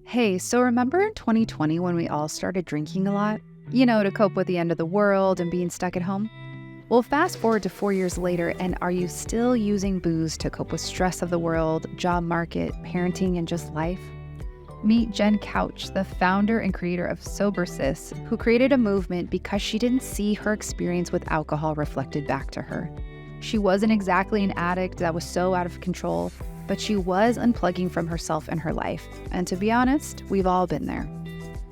Hey, so remember in 2020 when we all started drinking a lot? To cope with the end of the world and being stuck at home? Well, fast forward to 4 years later, and are you still using booze to cope with stress of the world, job market, parenting, and just life? Meet Jenn Kautsch, the founder and creator of SoberSis, who created a movement because she didn't see her experience with alcohol reflected back to her. She wasn't exactly an addict that was so out of control, but she was unplugging from herself and her life. And to be honest, we've all been there.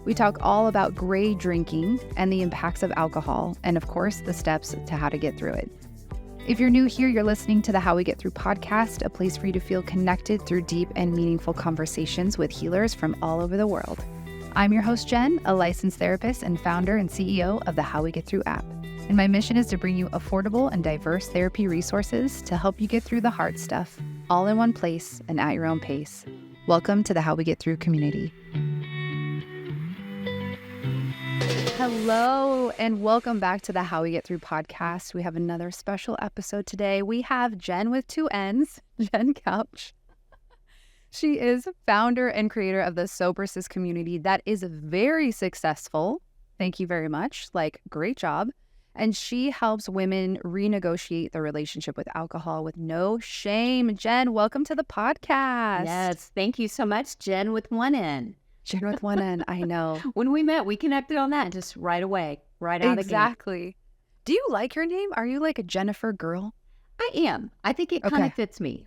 We talk all about gray drinking and the impacts of alcohol, and of course, the steps to how to get through it. If you're new here, you're listening to the How We Get Through podcast, a place for you to feel connected through deep and meaningful conversations with healers from all over the world. I'm your host, Jen, a licensed therapist and founder and CEO of the How We Get Through app. And my mission is to bring you affordable and diverse therapy resources to help you get through the hard stuff, all in one place and at your own pace. Welcome to the How We Get Through community. Hello, and welcome back to the How We Get Through podcast. We have another special episode today. We have Jenn with two N's, Jenn Kautsch. She is founder and creator of the SoberSis community that is very successful. Thank you very much. Great job. And she helps women renegotiate their relationship with alcohol with no shame. Jenn, welcome to the podcast. Yes, thank you so much, Jen with one N. Jen with one N, I know. When we met, we connected on that just right away, right out Exactly. again. Do you like your name? Are you like a Jennifer girl? I am. I think it kind of fits me.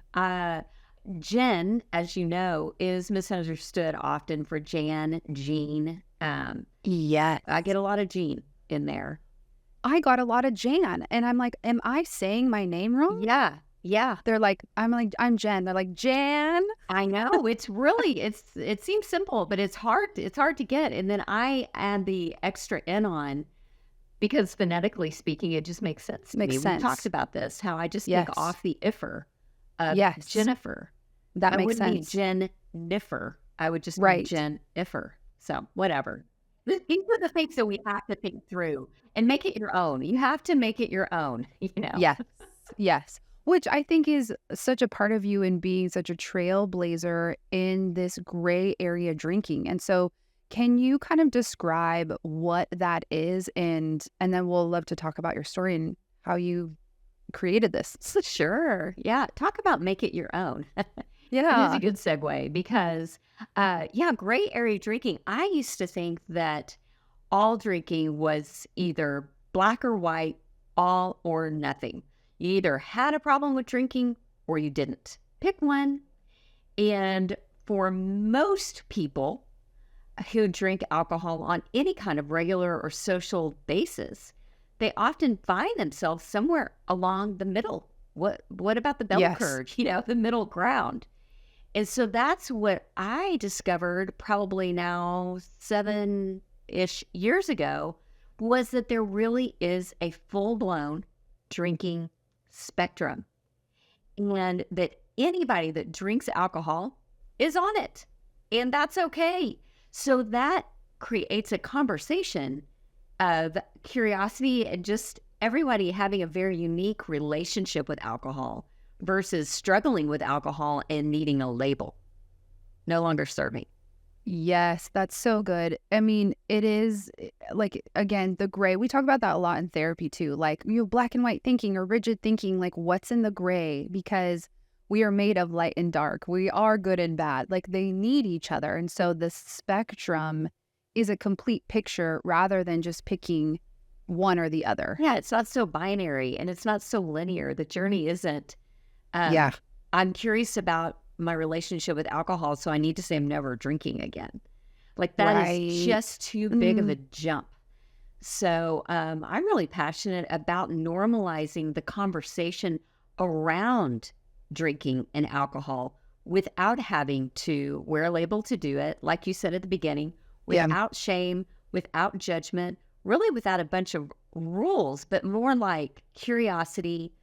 Jen, as you know, is misunderstood often for Jan, Jean. Yes. I get a lot of Jean in there. I got a lot of Jan, and I'm like, am I saying my name wrong? Yeah. They're like, I'm Jen. They're like, Jan? I know. It's really, it seems simple, but it's hard. It's hard to get. And then I add the extra N on because phonetically speaking, it just makes sense to me. Makes sense. We talked about this, how I just take off the iffer of Jennifer. That makes sense. I wouldn't be Jen Niffer. I would just be Jen Iffer. So whatever. These are the things that we have to think through and make it your own. You have to make it your own, Yes. Which I think is such a part of you in being such a trailblazer in this gray area drinking. And so can you kind of describe what that is? And then we'll love to talk about your story and how you created this. Sure. Yeah. Talk about make it your own. Yeah. It is a good segue because, gray area drinking. I used to think that all drinking was either black or white, all or nothing. You either had a problem with drinking or you didn't. Pick one. And for most people who drink alcohol on any kind of regular or social basis, they often find themselves somewhere along the middle. What about the bell curve? The middle ground. And so that's what I discovered probably now 7-ish years ago, was that there really is a full-blown drinking spectrum, and that anybody that drinks alcohol is on it, and that's okay. So that creates a conversation of curiosity and just everybody having a very unique relationship with alcohol versus struggling with alcohol and needing a label. No longer serving. Yes, that's so good. I mean, it is again, the gray. We talk about that a lot in therapy too. Black and white thinking or rigid thinking, what's in the gray? Because we are made of light and dark. We are good and bad. They need each other. And so the spectrum is a complete picture rather than just picking one or the other. Yeah, it's not so binary and it's not so linear. The journey isn't. I'm curious about my relationship with alcohol, so I need to say I'm never drinking again. That is just too big of a jump. So I'm really passionate about normalizing the conversation around drinking and alcohol without having to wear a label to do it, like you said at the beginning, without shame, without judgment, really without a bunch of rules, but more like curiosity,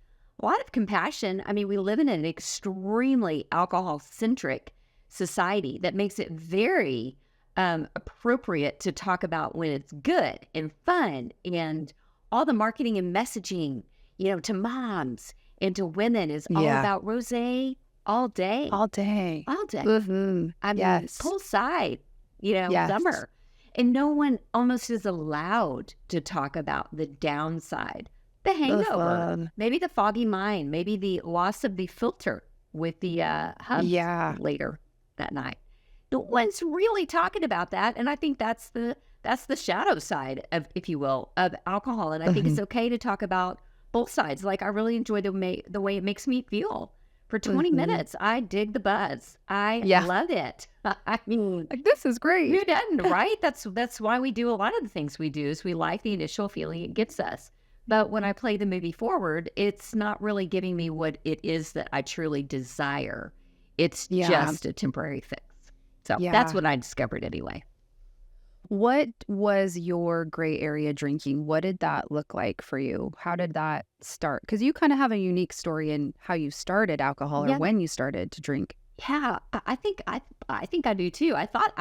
a lot of compassion. I mean, we live in an extremely alcohol-centric society that makes it very appropriate to talk about when it's good and fun, and all the marketing and messaging, to moms and to women is all about rosé all day. All day. All day. Mm-hmm. I mean, pull side. Yes. summer. And no one almost is allowed to talk about the downside, the hangover, Ugh. maybe the foggy mind, maybe the loss of the filter with the hubs Yeah. later that night. No one's really talking about that. And I think that's the shadow side of, if you will, of alcohol. And I think it's okay to talk about both sides. Like, I really enjoy the way it makes me feel. For 20 minutes, I dig the buzz. I Yeah. love it. I mean, Like, this is great. who doesn't, right? That's why we do a lot of the things we do, is we like the initial feeling it gets us. But when I play the movie forward, it's not really giving me what it is that I truly desire. It's Yeah. just a temporary fix. So Yeah. that's what I discovered anyway. What was your gray area drinking? What did that look like for you? How did that start? Because you kind of have a unique story in how you started alcohol or Yeah. when you started to drink. Yeah, I think I do too. I thought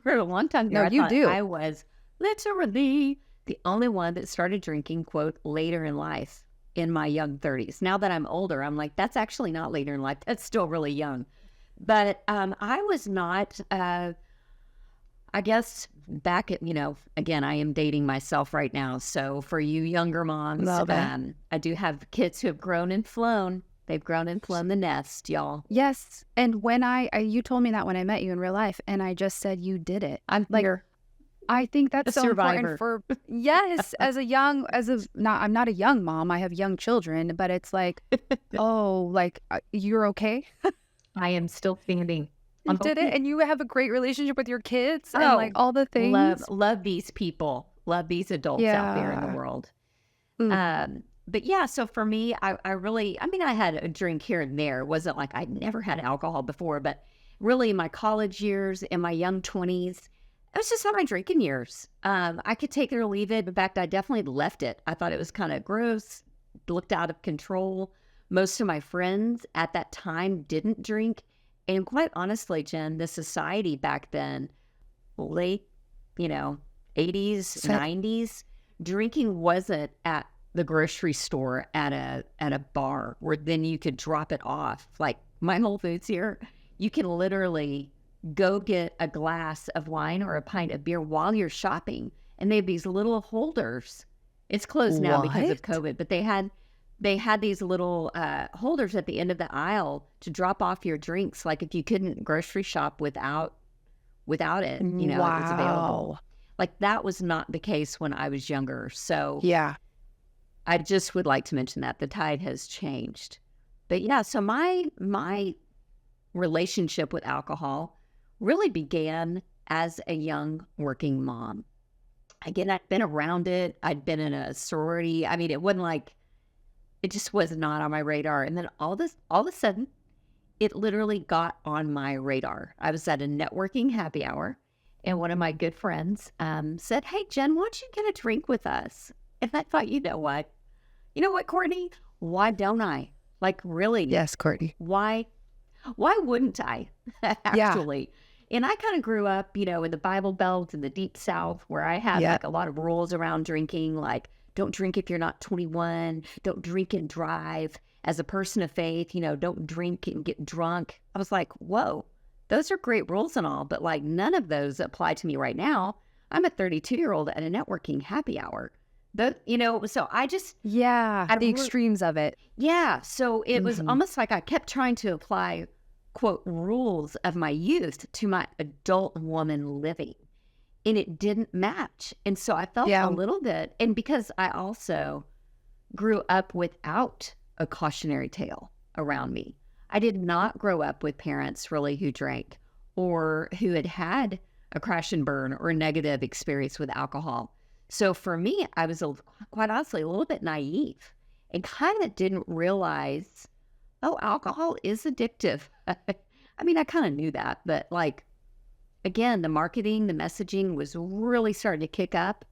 for a long time there, No, I you thought do. I was literally the only one that started drinking, quote, later in life, in my young 30s. Now that I'm older, I'm like, that's actually not later in life. That's still really young. But I was not, I guess back at, again, I am dating myself right now. So for you younger moms, Love it. I do have kids who have grown and flown. They've grown and flown the nest, y'all. Yes. And when you told me that when I met you in real life, and I just said you did it. I'm Like, here. I think A that's so survivor. important for, yes, I'm not a young mom. I have young children, but it's like, oh, like, you're okay. I am still standing. You did it, and you have a great relationship with your kids and Oh, like all the things. love these people, love these adults out there in the Yeah. world. Mm. But yeah, so for me, I really, I mean, I had a drink here and there. It wasn't like I'd never had alcohol before, but really in my college years, in my young 20s, it was just not my drinking years. I could take it or leave it. In fact, I definitely left it. I thought it was kind of gross, looked out of control. Most of my friends at that time didn't drink. And quite honestly, Jen, the society back then, late, 80s, So- 90s, drinking wasn't at the grocery store at a bar where then you could drop it off. Like my Whole Foods here, you can literally go get a glass of wine or a pint of beer while you're shopping. And they have these little holders. It's closed now because of What? COVID, but they had these little holders at the end of the aisle to drop off your drinks. Like if you couldn't grocery shop without it, it was available. Wow. Like that was not the case when I was younger. So Yeah. I just would like to mention that the tide has changed. But yeah, so my relationship with alcohol really began as a young working mom. Again, I'd been around it. I'd been in a sorority. I mean, it wasn't like, it just was not on my radar. And then all of a sudden, it literally got on my radar. I was at a networking happy hour, and one of my good friends said, "Hey, Jen, why don't you get a drink with us?" And I thought, you know what, Courtney? Why don't I? Like, really? Yes, Courtney. Why wouldn't I? Actually. And I kind of grew up, in the Bible Belt in the Deep South, where I had Yeah. like a lot of rules around drinking, like don't drink if you're not 21, don't drink and drive. As a person of faith, don't drink and get drunk. I was like, whoa, those are great rules and all, but like none of those apply to me right now. I'm a 32-year-old at a networking happy hour. So I just, Yeah. I The re- extremes of it. yeah. So it was Mhm. almost like I kept trying to apply, quote, rules of my youth to my adult woman living. And it didn't match. And so I felt Yeah. a little bit, and because I also grew up without a cautionary tale around me. I did not grow up with parents really who drank or who had a crash and burn or a negative experience with alcohol. So for me, I was quite honestly a little bit naive and kind of didn't realize, oh, alcohol is addictive. I mean, I kind of knew that, but like, again, the marketing, the messaging was really starting to kick up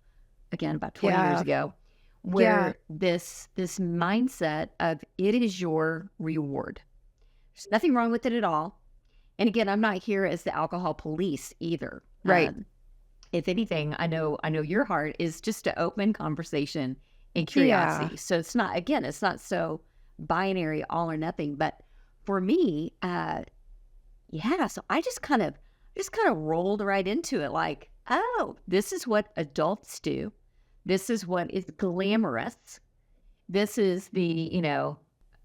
again about 20 years Yeah. ago, where this mindset of it is your reward. There's nothing wrong with it at all. And again, I'm not here as the alcohol police either. Right. If anything, I know your heart is just to open conversation and Yeah. curiosity. So it's not so binary, all or nothing. But for me, so I just kind of just kind of rolled right into it like, oh, this is what adults do. This is what is glamorous. This is the,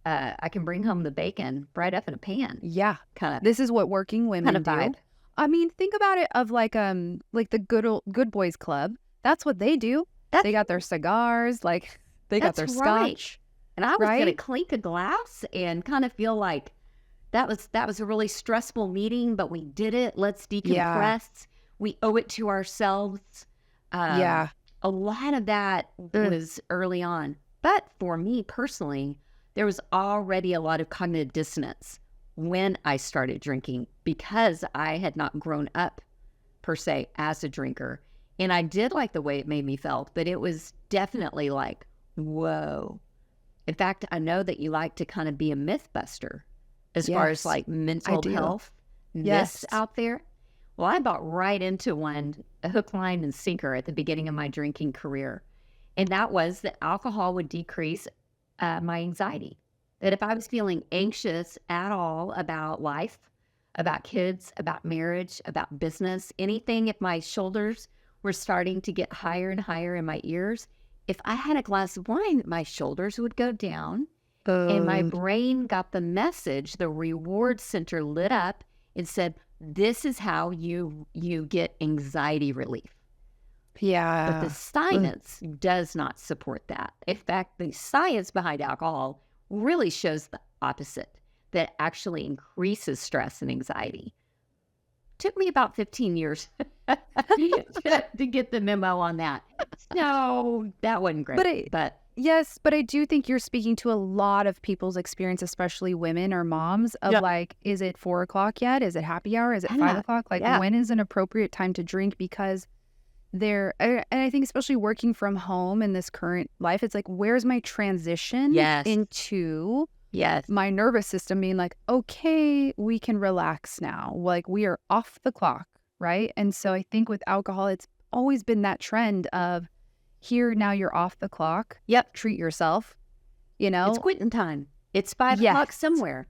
I can bring home the bacon right up in a pan Yeah. kind This is what working women of do. vibe. I mean, think about it of like the good boys club. That's what they do. They got their cigars, like they got their That's right. scotch. And I was going to Right? clink a glass and kind of feel like that was a really stressful meeting, but we did it. Let's decompress. Yeah. We owe it to ourselves. Yeah. A lot of that was early on. But for me personally, there was already a lot of cognitive dissonance when I started drinking because I had not grown up per se as a drinker. And I did like the way it made me feel, but it was definitely like, whoa. In fact, I know that you like to kind of be a myth buster as far as Yes, like I mental do. health myths Yes. out there. Well, I bought right into one, a hook, line, and sinker at the beginning of my drinking career. And that was that alcohol would decrease my anxiety. That if I was feeling anxious at all about life, about kids, about marriage, about business, anything, if my shoulders were starting to get higher and higher in my ears, if I had a glass of wine, my shoulders would go down and my brain got the message, the reward center lit up and said, this is how you get anxiety relief. Yeah. But the science does not support that. In fact, the science behind alcohol really shows the opposite, that actually increases stress and anxiety. Took me about 15 years to get the memo on that. So that wasn't great. But Yes, but I do think you're speaking to a lot of people's experience, especially women or moms, of like, is it 4 o'clock yet? Is it happy hour? Is it 5 o'clock? Like, when is an appropriate time to drink? Because and I think especially working from home in this current life, it's like, where's my transition into my nervous system being like, okay, we can relax now. Like, we are off the clock, right? And so I think with alcohol, it's always been that trend of, here, now you're off the clock. Treat yourself, it's quitting time. It's 5 o'clock somewhere.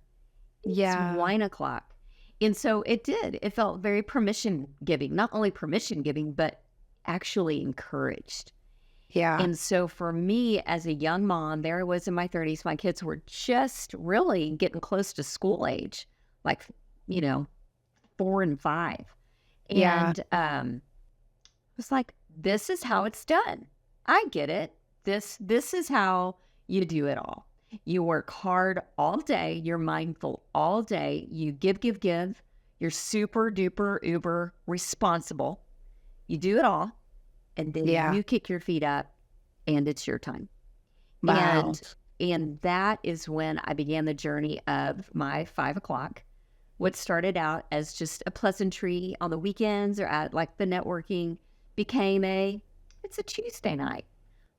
It's 1 o'clock. And so it felt very permission giving, not only permission giving, but actually encouraged. And so for me as a young mom, there I was in my 30s, my kids were just really getting close to school age, like, 4 and 5. And I was like, this is how it's done. I get it. This is how you do it all. You work hard all day. You're mindful all day. You give. You're super duper uber responsible. You do it all. And then you kick your feet up and it's your time. Wow. And that is when I began the journey of my 5 o'clock. What started out as just a pleasantry on the weekends or at like the networking became it's a Tuesday night.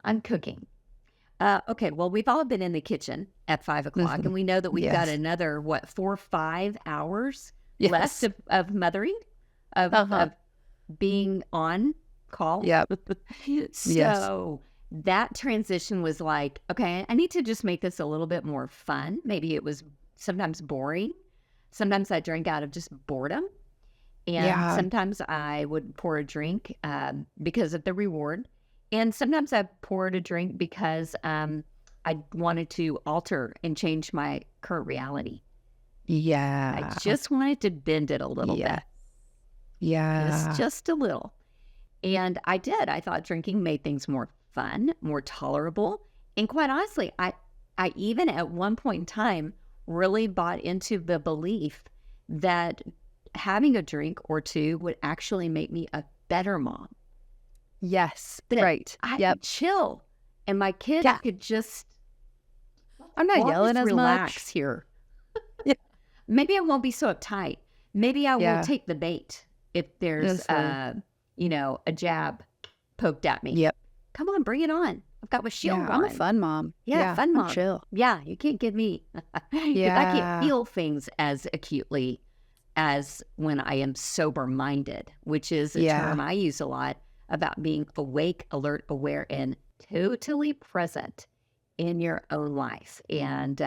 I'm cooking. Okay, well, we've all been in the kitchen at 5 o'clock, and we know that we've got another, 4 or 5 hours left of mothering, of being on call. So that transition was like, okay, I need to just make this a little bit more fun. Maybe it was sometimes boring. Sometimes I drank out of just boredom. And sometimes I would pour a drink because of the reward. And sometimes I poured a drink because I wanted to alter and change my current reality. I just wanted to bend it a little bit. Just a little. And I did. I thought drinking made things more fun, more tolerable. And quite honestly, I even at one point in time really bought into the belief that having a drink or two would actually make me a better mom. Right. I could chill and my kids could just I'm not yelling as relax much here. Maybe I won't be so uptight. Maybe I will take the bait if there's a jab poked at me. Come on, bring it on. I've got my shield on. I'm a fun mom. Fun mom. I'm chill. You can't get me. I can't feel things as acutely as when I am sober-minded, which is a term I use a lot about being awake, alert, aware, and totally present in your own life. And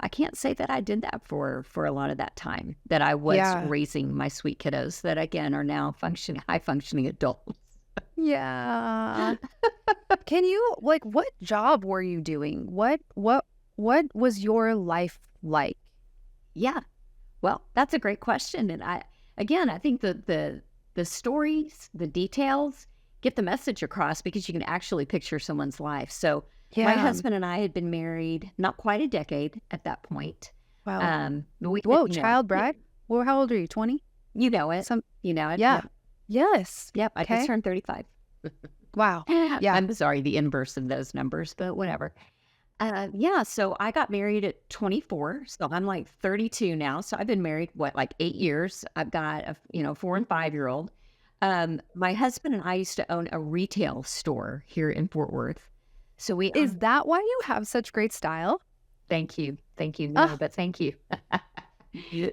I can't say that I did that for a lot of that time that I was Yeah. raising my sweet kiddos that again are now high functioning adults. Yeah. Can you like what job were you doing? What was your life like? Yeah. Well, that's a great question. And I think the stories, the details get the message across because you can actually picture someone's life. So my Yeah. husband and I had been married not quite a decade at that point. Wow. But we, Whoa, you know, child bride? Well, how old are you? 20? you know it, Some you know it. Yeah. Yep. Yes. Yep. I just Okay. turned 35. Wow. Yeah. I'm sorry, the inverse of those numbers, but whatever. Yeah, so I got married at 24, so I'm like 32 now. So I've been married, like 8 years. I've got a 4 and 5 year old. My husband and I used to own a retail store here in Fort Worth. So we Is that why you have such great style? thank you, no, Ah, but thank you.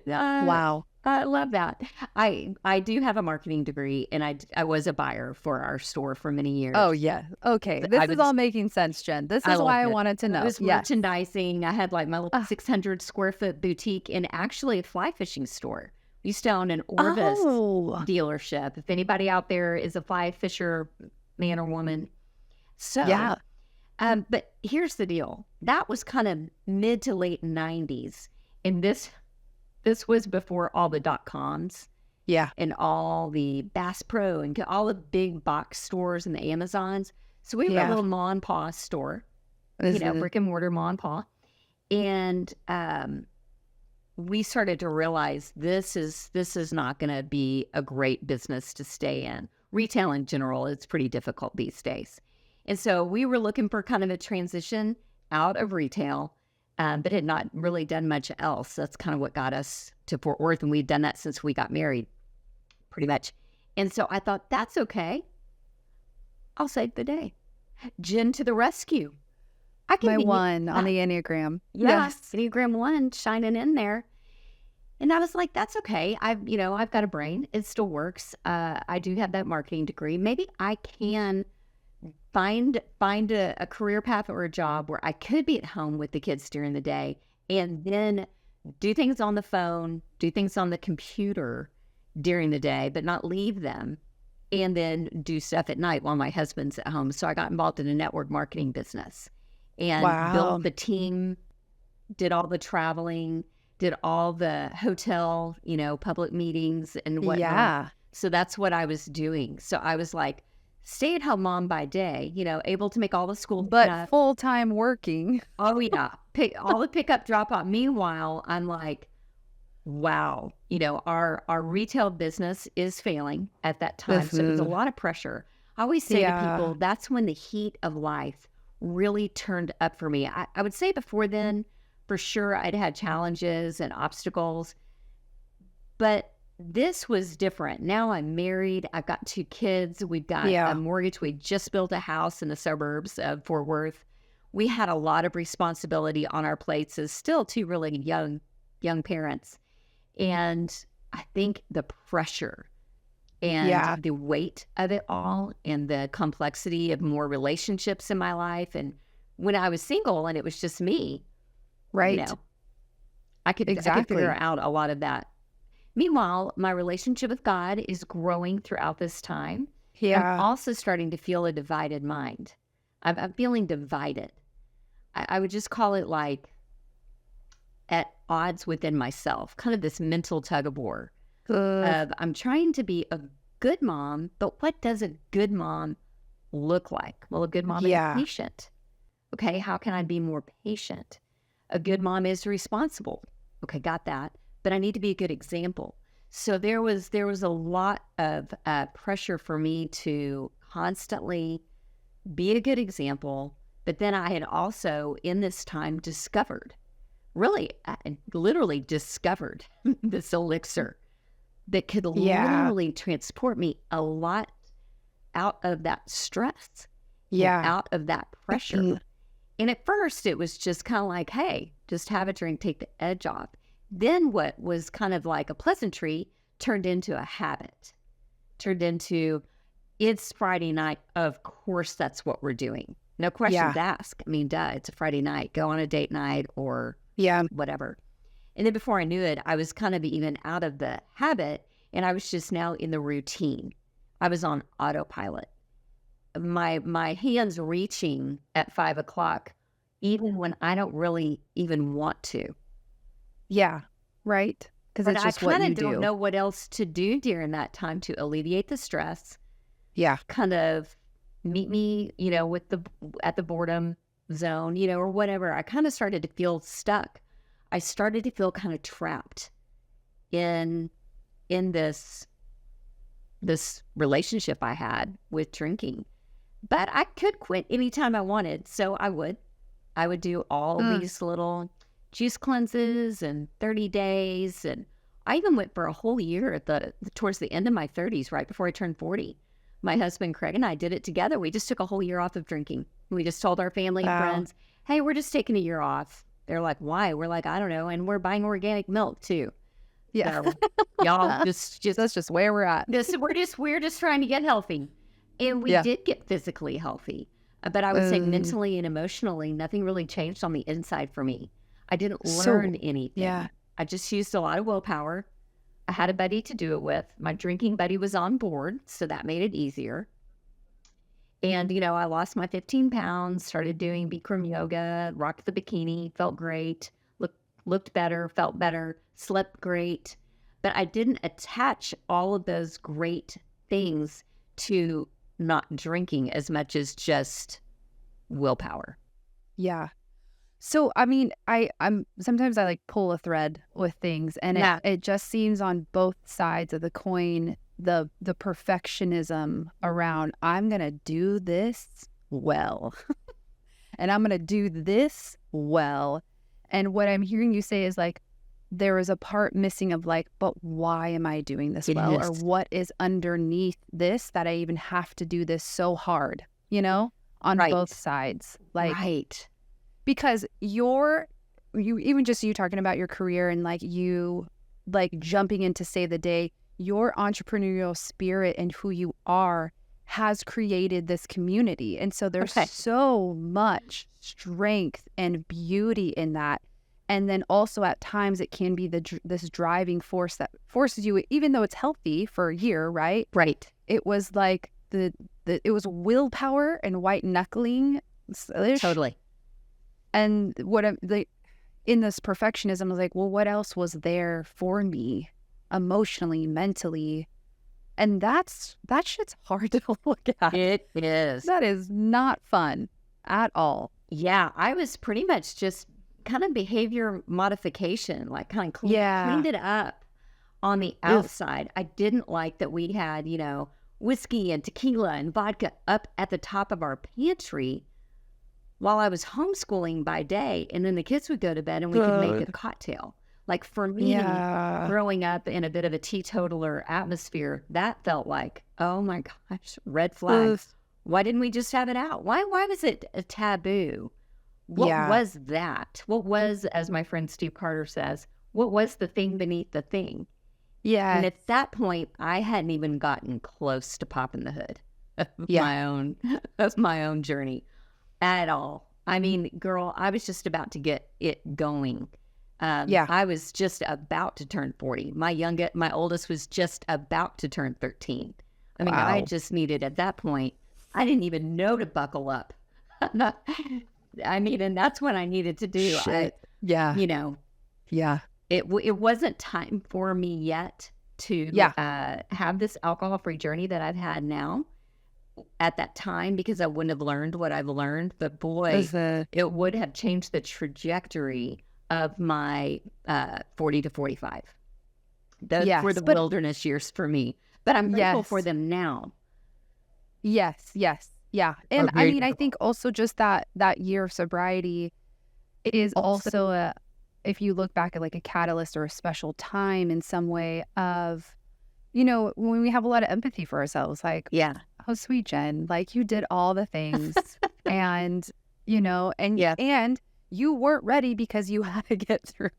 wow. I love that. I do have a marketing degree, and I was a buyer for our store for many years. Oh, yeah. Okay. Th- This I is was all making sense, Jen. This I is why I loved it. wanted to I know. was Yes. merchandising. I had like my little Ah. 600 square foot boutique and actually a fly fishing store. We used to own an Orvis Oh. dealership. If anybody out there is a fly fisher, man or woman. So, Yeah. but here's the deal. That was kind of mid to late 90s. And this was before all the .coms Yeah. and all the Bass Pro and all the big box stores and the Amazons. So we were a Yeah. little ma and pa store, This is brick and mortar ma and pa. And we started to realize this is not going to be a great business to stay in. Retail in general, it's pretty difficult these days. And so we were looking for kind of a transition out of retail, but had not really done much else. That's kind of what got us to Fort Worth. And we'd done that since we got married, pretty much. And so I thought, that's okay. I'll save the day. Jen to the rescue. I can my be one on the Enneagram. Yes, Enneagram 1 shining in there. And I was like, that's okay. I've got a brain. It still works. I do have that marketing degree. Maybe I can find a career path or a job where I could be at home with the kids during the day and then do things on the phone, do things on the computer during the day, but not leave them, and then do stuff at night while my husband's at home. So I got involved in a network marketing business and Wow. built the team, did all the traveling, did all the hotel, public meetings and whatnot. Yeah. So that's what I was doing. So I was like, stay-at-home mom by day, able to make all the school But stuff. full-time working. Oh, yeah. All the pickup, drop-off. Meanwhile, I'm like, wow, our retail business is failing at that time. So it was a lot of pressure. I always say to people, that's when the heat of life really turned up for me. I would say before then, for sure, I'd had challenges and obstacles, but this was different. Now I'm married. I've got 2 kids. We've got a mortgage. We just built a house in the suburbs of Fort Worth. We had a lot of responsibility on our plates as still 2 really young parents. And I think the pressure and the weight of it all and the complexity of more relationships in my life. And when I was single and it was just me, Right. I could figure out a lot of that. Meanwhile, my relationship with God is growing throughout this time. Yeah. I'm also starting to feel a divided mind. I'm feeling divided. I would just call it like at odds within myself, kind of this mental tug of war of I'm trying to be a good mom, but what does a good mom look like? Well, a good mom is patient. Okay, how can I be more patient? A good mom is responsible. Okay, got that. But I need to be a good example. So there was a lot of pressure for me to constantly be a good example. But then I had also in this time discovered, literally discovered this elixir that could literally transport me a lot out of that stress, out of that pressure. And at first it was just kind of like, hey, just have a drink, take the edge off. Then what was kind of like a pleasantry turned into a habit, turned into, it's Friday night. Of course, that's what we're doing. No questions asked. I mean, duh, it's a Friday night. Go on a date night or Yeah. whatever. And then before I knew it, I was kind of even out of the habit, and I was just now in the routine. I was on autopilot. My hands reaching at 5 o'clock, even when I don't really even want to. Yeah. Right. Because But it's I just what kind you of don't do. know what else to do during that time to alleviate the stress. Yeah. Kind of meet me, at the boredom zone, or whatever. I kind of started to feel stuck. I started to feel kind of trapped in this relationship I had with drinking. But I could quit anytime I wanted, so I would. I would do all these little juice cleanses and 30 days, and I even went for a whole year towards the end of my 30s, right before I turned 40. My husband Craig and I did it together. We just took a whole year off of drinking. We just told our family and friends, "Hey, we're just taking a year off." They're like, "Why?" We're like, "I don't know." And we're buying organic milk too. Yeah. So y'all just That's just where we're at. we're just trying to get healthy. And we did get physically healthy. But I would say mentally and emotionally, nothing really changed on the inside for me. I didn't learn anything. Yeah. I just used a lot of willpower. I had a buddy to do it with. My drinking buddy was on board, so that made it easier. And, I lost my 15 pounds, started doing Bikram yoga, rocked the bikini, felt great, looked better, felt better, slept great. But I didn't attach all of those great things to not drinking as much as just willpower. Yeah. So, I mean, I'm sometimes I like pull a thread with things, and it just seems on both sides of the coin, the perfectionism around, I'm going to do this well, and I'm going to do this well. And what I'm hearing you say is like, there is a part missing of like, but why am I doing this well? Or what is underneath this that I even have to do this so hard, on both sides? Like, because you even just you talking about your career and like you like jumping in to save the day, your entrepreneurial spirit and who you are has created this community. And so there's so much strength and beauty in that. And then also at times it can be this driving force that forces you, even though it's healthy for a year, right? Right. It was like it was willpower and white knuckling. Totally. And in this perfectionism, I was like, well, what else was there for me emotionally, mentally? And that shit's hard to look at. It is. That is not fun at all. Yeah, I was pretty much just kind of behavior modification, like kind of cleaned it up on the outside. I didn't like that we had, whiskey and tequila and vodka up at the top of our pantry while I was homeschooling by day, and then the kids would go to bed and we could make a cocktail. Like for me, growing up in a bit of a teetotaler atmosphere, that felt like, oh my gosh, red flags. Why didn't we just have it out? Why was it a taboo? What was that? What was, as my friend Steve Carter says, what was the thing beneath the thing? Yeah. And at that point, I hadn't even gotten close to popping the hood of my own journey at all. I mean, girl, I was just about to get it going. I was just about to turn 40. My oldest was just about to turn 13. I mean, I just needed, at that point, I didn't even know to buckle up. I mean, and that's what I needed to do. It wasn't time for me yet to have this alcohol-free journey that I've had now at that time, because I wouldn't have learned what I've learned. But boy, it would have changed the trajectory of my 40 to 45. Those were the wilderness years for me. But I'm grateful for them now. Yes. Yeah. And I mean, I think also just that year of sobriety is also if you look back at like a catalyst or a special time in some way of, when we have a lot of empathy for ourselves, like, oh, sweet Jen, like you did all the things and, and you weren't ready because you had to get through.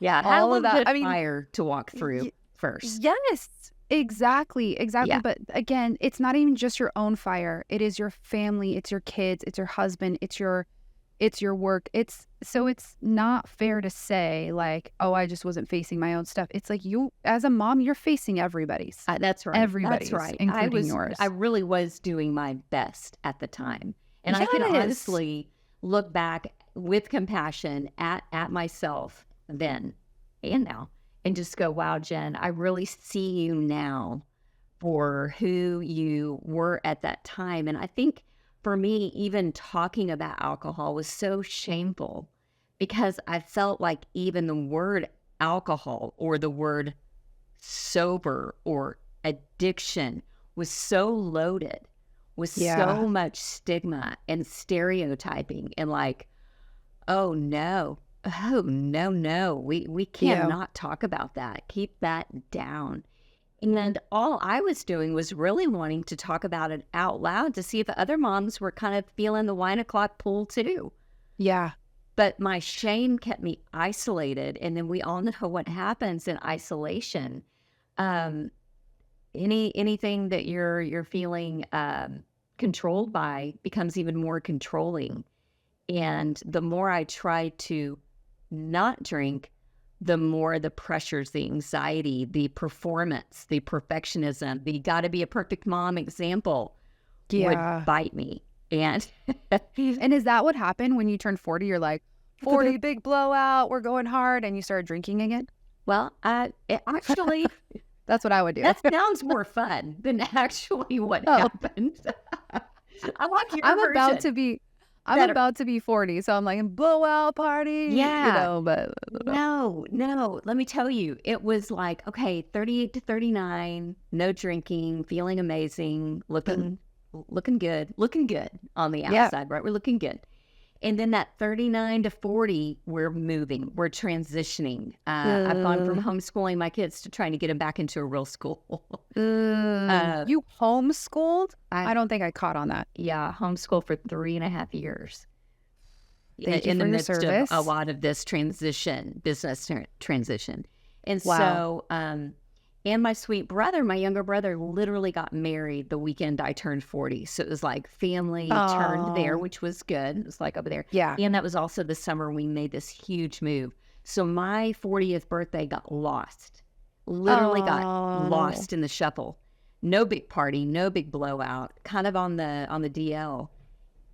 Yeah. All of that. Fire to walk through first. Yes. Exactly. Yeah. But again, it's not even just your own fire. It is your family. It's your kids. It's your husband. It's your It's your work. It's not fair to say like, oh, I just wasn't facing my own stuff. It's like you, as a mom, you're facing everybody's, That's right. That's right. including yours. I really was doing my best at the time. And I can honestly look back with compassion at myself then and now and just go, wow, Jen, I really see you now for who you were at that time. And I think for me, even talking about alcohol was so shameful because I felt like even the word alcohol or the word sober or addiction was so loaded with so much stigma and stereotyping and like, oh no, we cannot talk about that. Keep that down. And all I was doing was really wanting to talk about it out loud to see if other moms were kind of feeling the wine o'clock pull too. Yeah. But my shame kept me isolated. And then we all know what happens in isolation. Anything that you're feeling controlled by becomes even more controlling. And the more I tried to not drink, the more the pressures, the anxiety, the performance, the perfectionism, the gotta be a perfect mom example would bite me. And and is that what happened when you turned 40? You're like, 40, big blowout, we're going hard, and you started drinking again? Well, actually, that's what I would do. That sounds more fun than actually what happened. I like your I'm version. about to be 40, so I'm like, blowout party. Yeah. You know, but no. Let me tell you, it was like, okay, 38 to 39, no drinking, feeling amazing, looking good on the outside, right? We're looking good. And then that 39 to 40, we're moving, we're transitioning. I've gone from homeschooling my kids to trying to get them back into a real school. You homeschooled? I don't think I caught on that. Yeah, homeschooled for 3.5 years. Thank you in for the your midst service. of a lot of this business transition. And so, and my sweet brother, my younger brother, literally got married the weekend I turned 40. So it was like family turned there, which was good. It was like over there. Yeah. And that was also the summer we made this huge move. So my 40th birthday got lost. Literally got lost in the shuffle. No big party, no big blowout, kind of on the DL.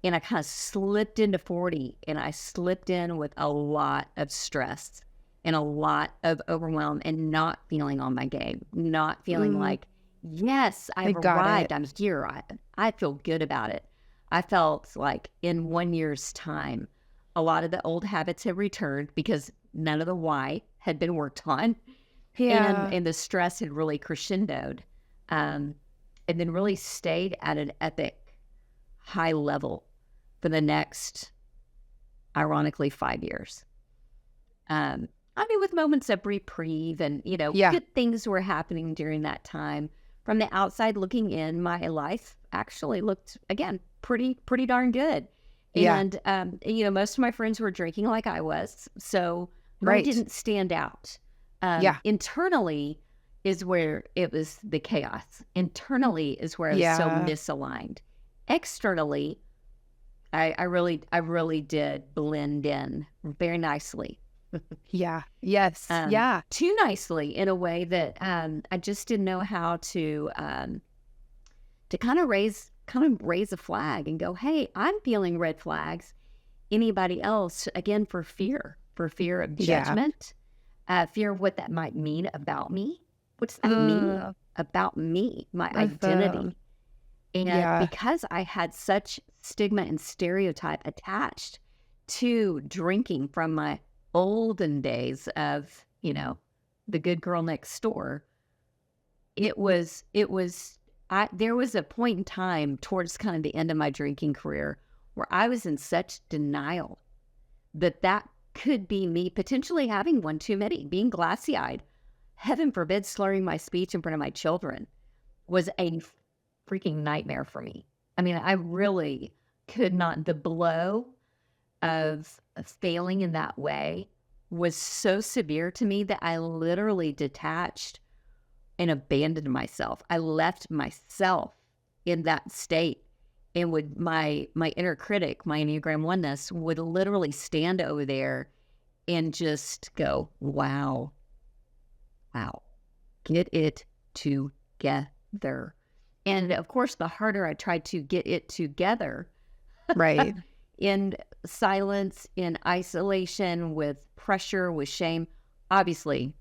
And I kind of slipped into 40, and I slipped in with a lot of stress and a lot of overwhelm and not feeling on my game, not feeling like, yes, I've arrived. I'm here. I feel good about it. I felt like in 1 year's time, a lot of the old habits had returned because none of the why had been worked on. Yeah. And the stress had really crescendoed and then really stayed at an epic high level for the next, ironically, 5 years. I mean, with moments of reprieve and, good things were happening during that time. From the outside looking in, my life actually looked, again, pretty darn good. And, most of my friends were drinking like I was. So I didn't stand out. Internally is where it was the chaos. Internally is where I was so misaligned. Externally, I really did blend in very nicely. Too nicely in a way that I just didn't know how to kind of raise a flag and go, hey, I'm feeling red flags. Anybody else, again, for fear of judgment, fear of what that might mean about me. What's that mean about me, my identity? And because I had such stigma and stereotype attached to drinking from my olden days of, the good girl next door, there was a point in time towards kind of the end of my drinking career where I was in such denial that could be me potentially having one too many, being glassy-eyed, heaven forbid, slurring my speech in front of my children was a freaking nightmare for me. I mean, I really could not, the blow of failing in that way was so severe to me that I literally detached and abandoned myself. I left myself in that state and would my inner critic, my Enneagram oneness, would literally stand over there and just go, wow, get it together. And of course, the harder I tried to get it together, Right. in silence, in isolation, with pressure, with shame, obviously,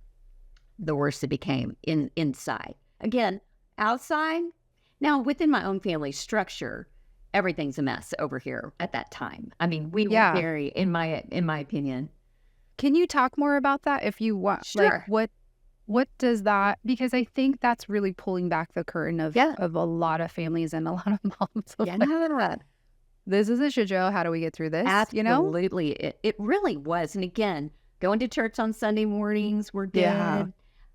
the worse it became inside. Again, outside, now within my own family structure, everything's a mess over here at that time. I mean, we were Yeah. very, in my opinion. Can you talk more about that if you want? Sure. Like, what does that, because I think that's really pulling back the curtain of a lot of families and a lot of moms. Of like, this is a shit show. How do we get through this? Absolutely. It really was. And again, going to church on Sunday mornings were good. Yeah.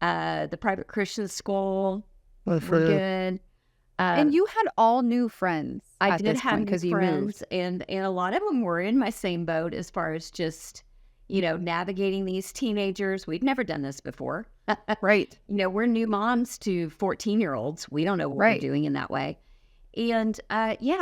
The private Christian school were good. And you had all new friends. I at did this have point new because you friends, moved. and a lot of them were in my same boat as far as just, navigating these teenagers. We'd never done this before. Right. We're new moms to 14-year-olds. We don't know what we're doing in that way. And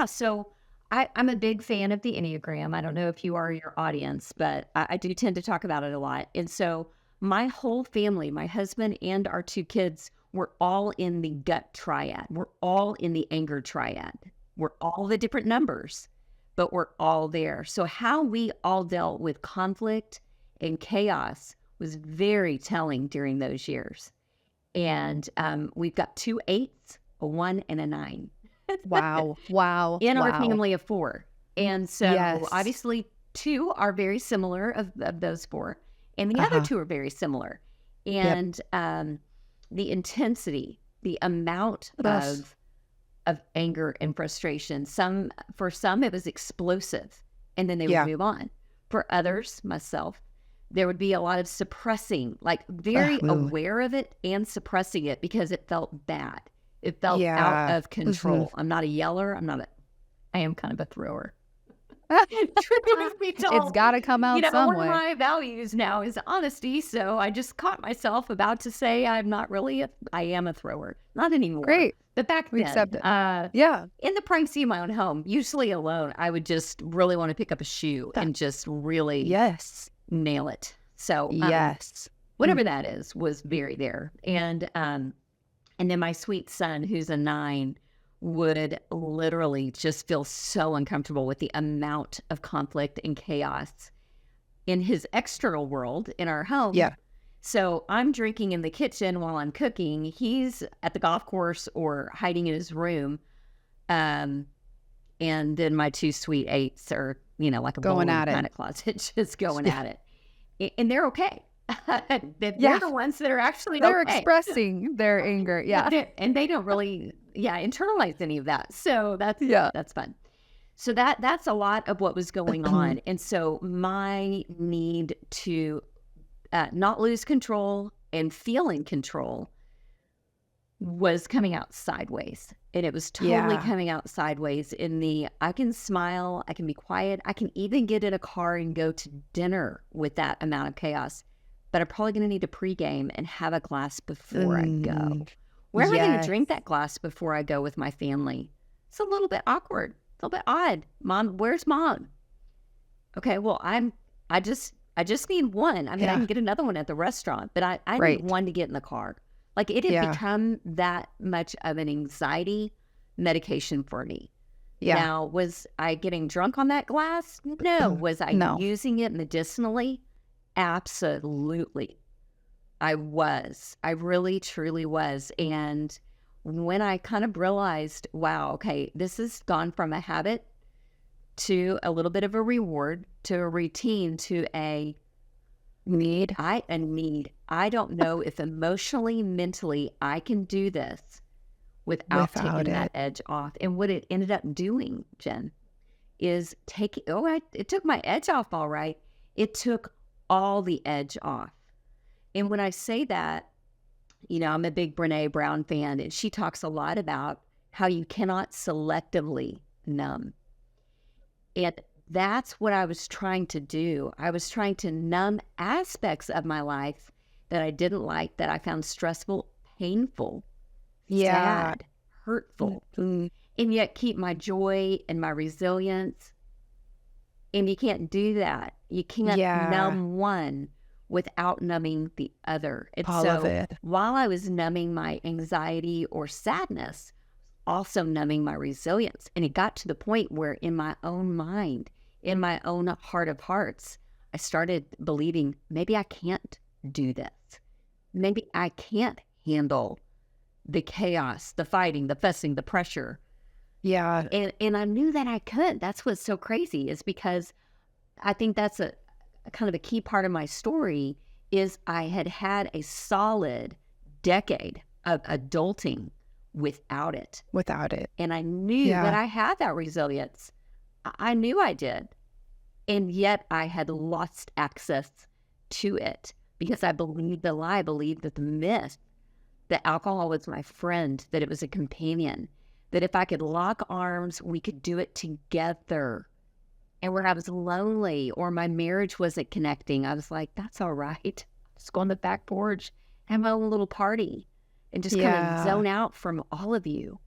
so I'm a big fan of the Enneagram. I don't know if you are your audience, but I do tend to talk about it a lot. And so my whole family, my husband and our 2 kids, we're all in the gut triad. We're all in the anger triad. We're all the different numbers, but we're all there. So how we all dealt with conflict and chaos was very telling during those years. And we've got 2 8s, a 1, and a 9. Wow. In our family of 4. And so obviously 2 are very similar of those 4. And the other 2 are very similar. And the intensity, the amount of anger and frustration. For some, it was explosive, and then they would move on. For others, myself, there would be a lot of suppressing, like very aware of it and suppressing it because it felt bad. It felt out of control. I'm not a yeller. I am kind of a thrower. It's got to come out some one way. of my values now is honesty. So I just caught myself about to say I'm not really I am a thrower. Not anymore. Great. But back We then, accept it. in the privacy of my own home, usually alone, I would just really want to pick up a shoe and just really nail it. So whatever that is was very there. And then my sweet son, who's a 9, would literally just feel so uncomfortable with the amount of conflict and chaos in his external world in our home. So I'm drinking in the kitchen while I'm cooking. He's at the golf course or hiding in his room. And then my 2 sweet 8s are, like a going at it kind of closet, just going at it. And they're okay. They're the ones that are actually they're expressing their anger. And they don't really internalize any of that. So that's fun. So that's a lot of what was going on. And so my need to not lose control and feel in control was coming out sideways. And it was totally coming out sideways in the, I can smile, I can be quiet, I can even get in a car and go to dinner with that amount of chaos. But I'm probably going to need a pregame and have a glass before I go. Where am I going to drink that glass before I go with my family? It's a little bit awkward. It's a little bit odd. Mom, where's Mom? Okay, well, I just need one. I mean, I can get another one at the restaurant, but I need one to get in the car. Like it had become that much of an anxiety medication for me. Now, was I getting drunk on that glass? No. Was I using it medicinally? Absolutely. I was. I really, truly was. And when I kind of realized, wow, okay, this has gone from a habit to a little bit of a reward, to a routine, to a need. A need. I don't know if emotionally, mentally, I can do this without taking that edge off. And what it ended up doing, Jen, is it took my edge off, all right. It took all the edge off. And when I say that, I'm a big Brene Brown fan, and she talks a lot about how you cannot selectively numb. And that's what I was trying to do. I was trying to numb aspects of my life that I didn't like, that I found stressful, painful, sad, hurtful. and yet keep my joy and my resilience. And you can't do that. You can't numb one without numbing the other. And All of it. while I was numbing my anxiety or sadness, also numbing my resilience. And it got to the point where in my own mind, in my own heart of hearts, I started believing maybe I can't do this. Maybe I can't handle the chaos, the fighting, the fussing, the pressure. Yeah. And I knew that I could. That's what's so crazy, is because I think that's a kind of a key part of my story is I had a solid decade of adulting without it. And I knew that I had that resilience. I knew I did. And yet I had lost access to it because I believed the lie. I believed that the myth that alcohol was my friend, that it was a companion, that if I could lock arms, we could do it together. And when I was lonely or my marriage wasn't connecting, I was like, that's all right. Just go on the back porch, have my own little party, and just kind of zone out from all of you.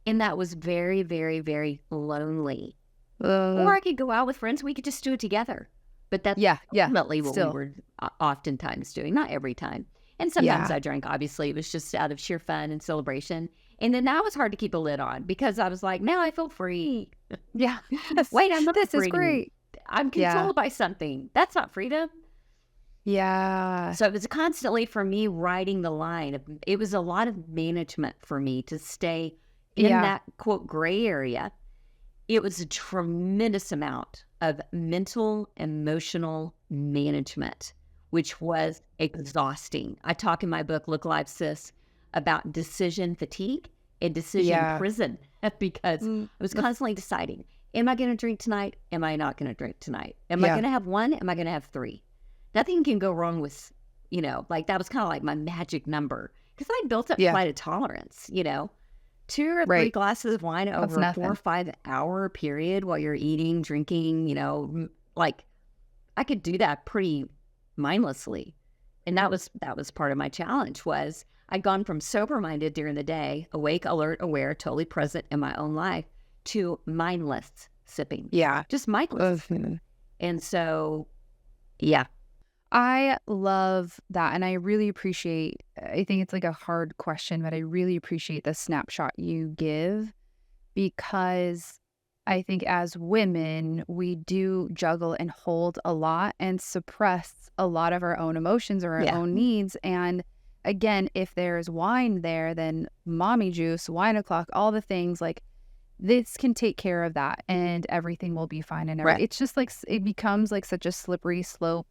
And that was very, very, very lonely. Or I could go out with friends. We could just do it together. But that's ultimately what we were oftentimes doing. Not every time. And sometimes I drank, obviously. It was just out of sheer fun and celebration. And then that was hard to keep a lid on because I was like, now I feel free. Yeah. Wait, I'm not This free. is great. I'm controlled by something. That's not freedom. Yeah. So it was constantly for me riding the line. It was a lot of management for me to stay in that, quote, gray area. It was a tremendous amount of mental, emotional management, which was exhausting. I talk in my book, Look Alive, Sis, about decision fatigue and decision prison because I was constantly deciding, am I going to drink tonight? Am I not going to drink tonight? Am I going to have one? Am I going to have three? Nothing can go wrong with, like that was kind of like my magic number because I built up quite a tolerance, 2 or 3 glasses of wine over a 4 or 5 hour period while you're eating, drinking, like I could do that pretty mindlessly. And that was part of my challenge was I'd gone from sober-minded during the day, awake, alert, aware, totally present in my own life, to mindless sipping. Yeah. Just mindless. And so, I love that. And I really appreciate, I think it's like a hard question, but I really appreciate the snapshot you give because I think as women, we do juggle and hold a lot and suppress a lot of our own emotions or our own needs. And again, if there's wine there, then mommy juice, wine o'clock, all the things like this can take care of that and everything will be fine. And it's just like, it becomes like such a slippery slope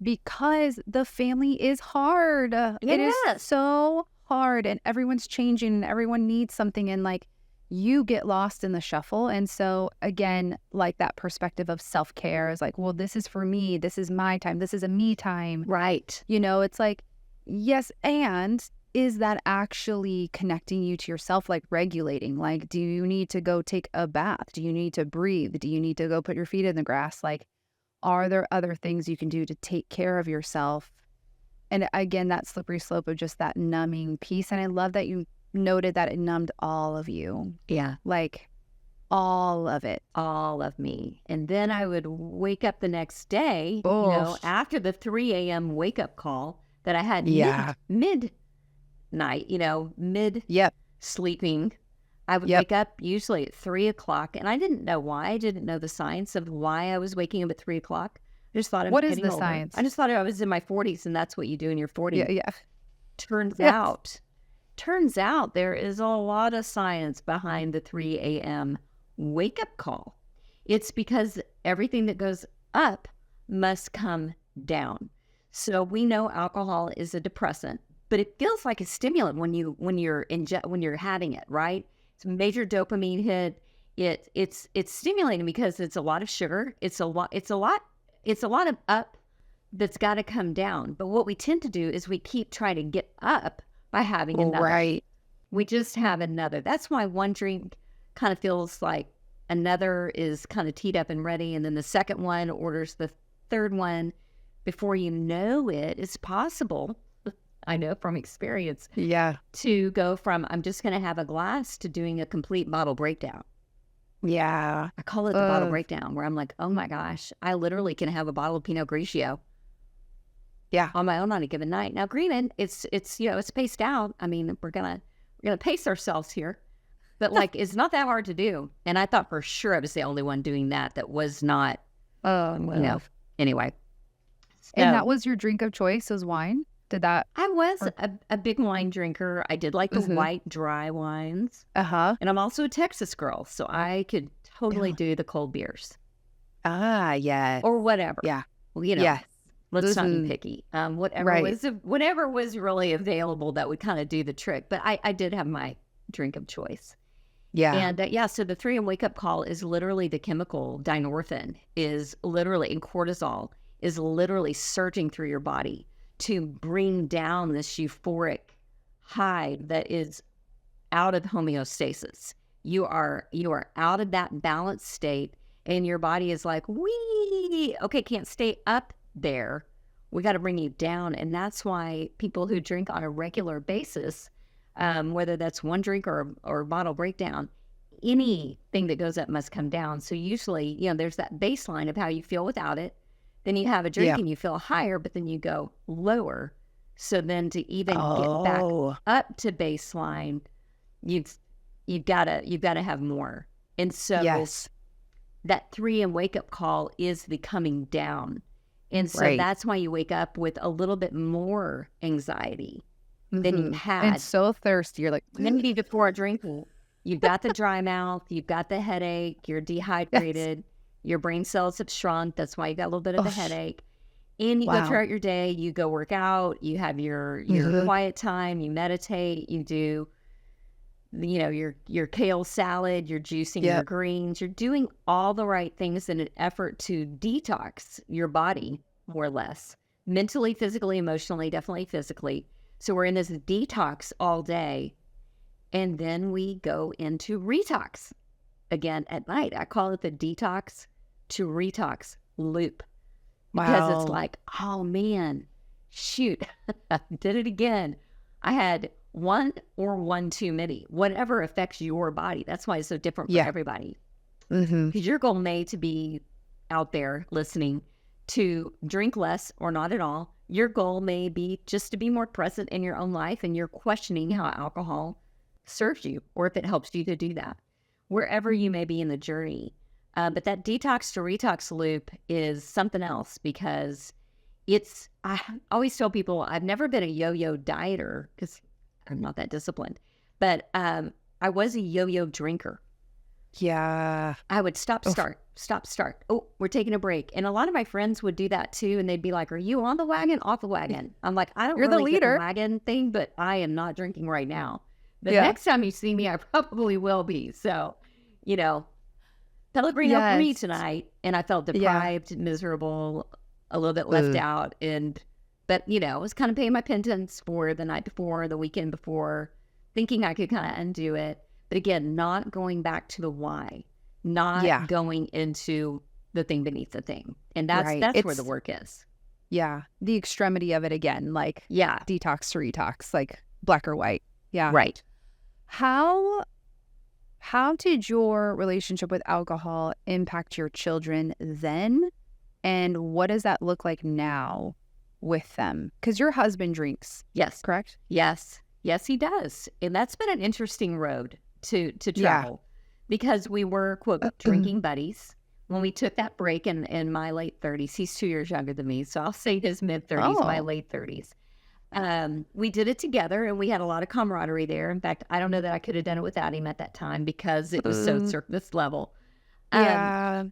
because the family is hard. It is so hard and everyone's changing and everyone needs something. And like, you get lost in the shuffle. And so again, like that perspective of self-care is like, well, this is for me. This is my time. This is a me time. Right. It's like, yes. And is that actually connecting you to yourself, like regulating? Like, do you need to go take a bath? Do you need to breathe? Do you need to go put your feet in the grass? Like, are there other things you can do to take care of yourself? And again, that slippery slope of just that numbing piece. And I love that you noted that it numbed all of you. Yeah. Like all of it. All of me. And then I would wake up the next day, after the 3 a.m. wake up call that I had midnight, sleeping. I would wake up usually at 3 o'clock, and I didn't know why. I didn't know the science of why I was waking up at 3 o'clock. I just thought I was getting older. Science? I just thought I was in my 40s, and that's what you do in your 40s. Yeah. Turns out there is a lot of science behind the 3 a.m. wake up call. It's because everything that goes up must come down. So we know alcohol is a depressant, but it feels like a stimulant when you're having it, right? It's a major dopamine hit. It's stimulating because it's a lot of sugar. It's a lot of up that's got to come down. But what we tend to do is we keep trying to get up by having another. Right. We just have another. That's why one drink kind of feels like another is kind of teed up and ready, and then the second one orders the third one. Before you know it, it's possible I know from experience, Yeah. to go from I'm just going to have a glass to doing a complete bottle breakdown. Yeah. I call it the bottle breakdown, where I'm like, oh my gosh, I literally can have a bottle of Pinot Grigio Yeah. on my own on a given night. Now, granted, it's it's paced out. I mean, we're gonna pace ourselves here, but like it's not that hard to do. And I thought for sure I was the only one doing that. That was not, Well. Anyway. And So that was your drink of choice, was wine? Did that? I was a big wine drinker. I did like the Mhm. white dry wines, Uh-huh. and I'm also a Texas girl, so I could totally do the cold beers Ah, yeah. or whatever. Yeah. Well, Yes. let's not be Mhm. picky. Whatever Right. was really available that would kind of do the trick. But I did have my drink of choice. Yeah. And so the 3 a.m. wake up call is literally the chemical dynorphin is literally, and cortisol is literally surging through your body to bring down this euphoric high that is out of homeostasis. You are out of that balanced state, and your body is like, wee, okay, can't stay up there. We got to bring you down. And that's why people who drink on a regular basis, whether that's one drink or a bottle breakdown, anything that goes up must come down. So usually, there's that baseline of how you feel without it. Then you have a drink and you feel higher, but then you go lower. So then to even get back up to baseline, you've got to have more. And so that 3 a.m. wake up call is the coming down. And so that's why you wake up with a little bit more anxiety than you had. And so thirsty. You're like, maybe before drinking, you've got the dry mouth, you've got the headache, you're dehydrated, your brain cells have shrunk. That's why you got a little bit of a headache. And you go throughout your day, you go work out, you have your quiet time, you meditate, you do, your kale salad, you're juicing your greens, you're doing all the right things in an effort to detox your body, more or less, mentally, physically, emotionally, definitely physically. So we're in this detox all day. And then we go into retox again at night. I call it the detox to retox loop. Because it's like, oh man, shoot, did it again. I had one or one too many, whatever affects your body. That's why it's so different for everybody. Because your goal may to be out there listening to drink less or not at all. Your goal may be just to be more present in your own life, and you're questioning how alcohol serves you or if it helps you to do that, wherever you may be in the journey. But that detox to retox loop is something else, because I always tell people I've never been a yo-yo dieter because I'm not that disciplined, but I was a yo-yo drinker. Yeah. I would stop, start. Oh, we're taking a break. And a lot of my friends would do that too. And they'd be like, are you on the wagon, off the wagon? I'm like, I don't You're really the get leader. the wagon thing, but I am not drinking right now. The next time you see me, I probably will be. So, Pellegrino for me tonight. And I felt deprived, miserable, a little bit left out. But I was kind of paying my penance for the night before, the weekend before, thinking I could kind of undo it. But again, not going back to the why, not going into the thing beneath the thing. And that's where the work is. Yeah. The extremity of it again, like detox to retox, like black or white. Yeah. Right. How did your relationship with alcohol impact your children then? And what does that look like now with them? Because your husband drinks. Yes. Correct? Yes. Yes, he does. And that's been an interesting road to travel, because we were, quote, drinking buddies. When we took that break in my late 30s, he's 2 years younger than me, so I'll say his mid-30s, my late 30s. We did it together, and we had a lot of camaraderie there. In fact, I don't know that I could have done it without him at that time, because it was so surface level. But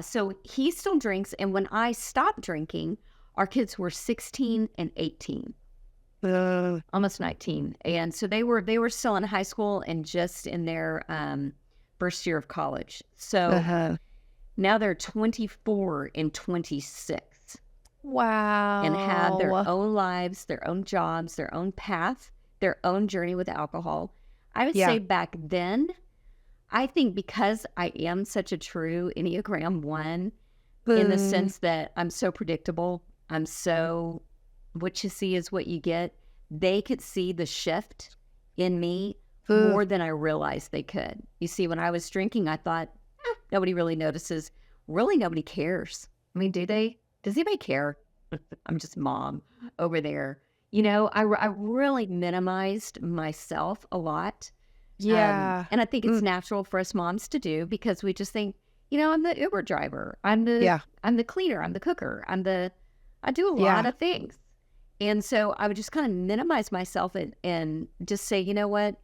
so he still drinks, and when I stopped drinking, our kids were 16 and 18. Almost 19. And so they were still in high school and just in their first year of college. So now they're 24 and 26. Wow. And have their own lives, their own jobs, their own path, their own journey with alcohol. I would say back then, I think because I am such a true Enneagram 1, in the sense that I'm so predictable, I'm so what you see is what you get. They could see the shift in me Ugh. more than I realized they could. You see, when I was drinking, I thought, nobody really notices. Really, nobody cares. I mean, do they? Does anybody care? I'm just mom over there. You know, I really minimized myself a lot. Yeah. And I think it's natural for us moms to do because we just think, you know, I'm the Uber driver. I'm the cleaner. I'm the cooker. I do a lot of things. And so I would just kind of minimize myself and just say, you know what?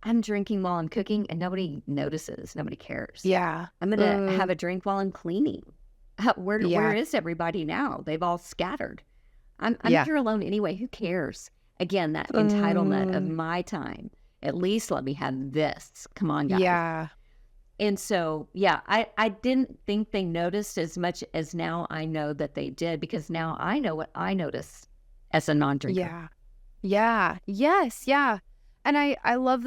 I'm drinking while I'm cooking and nobody notices. Nobody cares. Yeah. I'm going to have a drink while I'm cleaning. Where is everybody now? They've all scattered. I'm here alone anyway. Who cares? Again, that entitlement of my time. At least let me have this. Come on, guys. Yeah. And so, I didn't think they noticed as much as now I know that they did, because now I know what I notice as a non-drinker. Yeah. Yeah. Yes. Yeah. And I love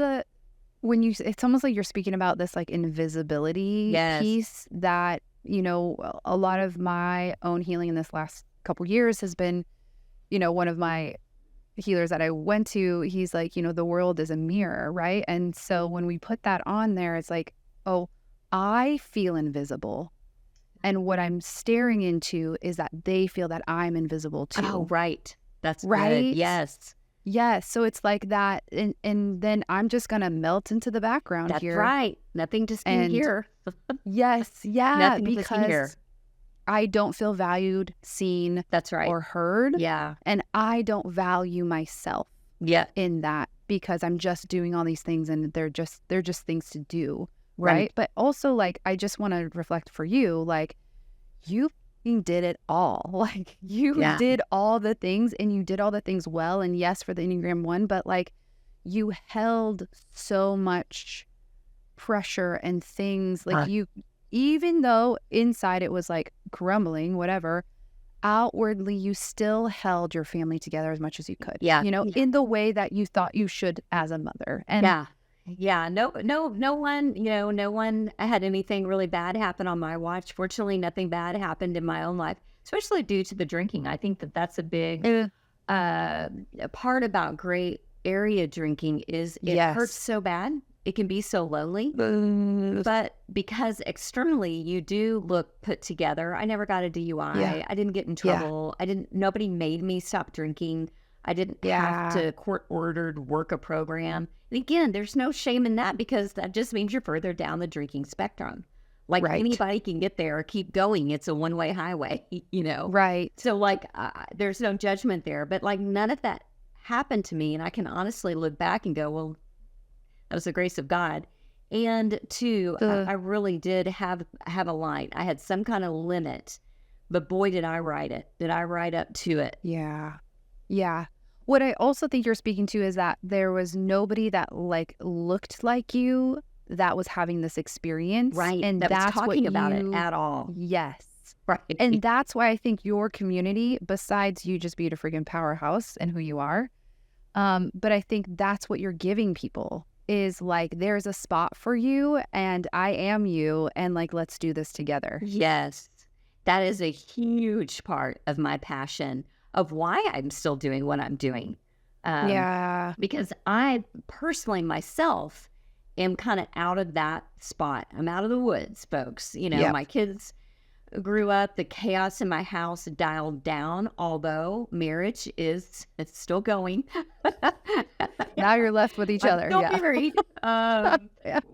when it's almost like you're speaking about this like invisibility piece that, you know, a lot of my own healing in this last couple years has been, you know, one of my healers that I went to, he's like, you know, the world is a mirror, right? And so when we put that on there, it's like, oh, I feel invisible. And what I'm staring into is that they feel that I'm invisible too. Oh, right. That's right. Good. Yes. Yes. So it's like that. And then I'm just going to melt into the background here. That's right. Nothing to see here. Yes. Yeah. Nothing to see here. I don't feel valued, seen, that's right, or heard. Yeah. And I don't value myself in that, because I'm just doing all these things and they're just things to do. Right. But also, like, I just want to reflect for you, like, you did it all. Like, you did all the things, and you did all the things well. And yes, for the Enneagram 1, but like, you held so much pressure and things, like you, even though inside it was like crumbling, whatever, outwardly you still held your family together as much as you could. Yeah. You know, in the way that you thought you should as a mother. And no one, you know, no one had anything really bad happen on my watch. Fortunately, nothing bad happened in my own life, especially due to the drinking. I think that's a big part about gray area drinking is it hurts so bad. It can be so lonely, but because externally you do look put together. I never got a DUI. I didn't get in trouble. Nobody made me stop drinking. I didn't have to court-ordered work a program. And again, there's no shame in that, because that just means you're further down the drinking spectrum. Like anybody can get there or keep going. It's a one-way highway, you know? Right. So like there's no judgment there. But like none of that happened to me. And I can honestly look back and go, well, that was the grace of God. And two, I really did have a line. I had some kind of limit. But boy, did I ride it. Did I ride up to it? Yeah. Yeah. What I also think you're speaking to is that there was nobody that like looked like you that was having this experience. Right. And that that's was talking about it at all. Yes. Right. And that's why I think your community, besides you just being a freaking powerhouse and who you are, but I think that's what you're giving people is like, there's a spot for you and I am you, and like, let's do this together. Yes. That is a huge part of my passion of why I'm still doing what I'm doing. Because I personally myself am kind of out of that spot. I'm out of the woods, folks. You know, my kids grew up, the chaos in my house dialed down, although marriage it's still going. Now you're left with each other. Still married.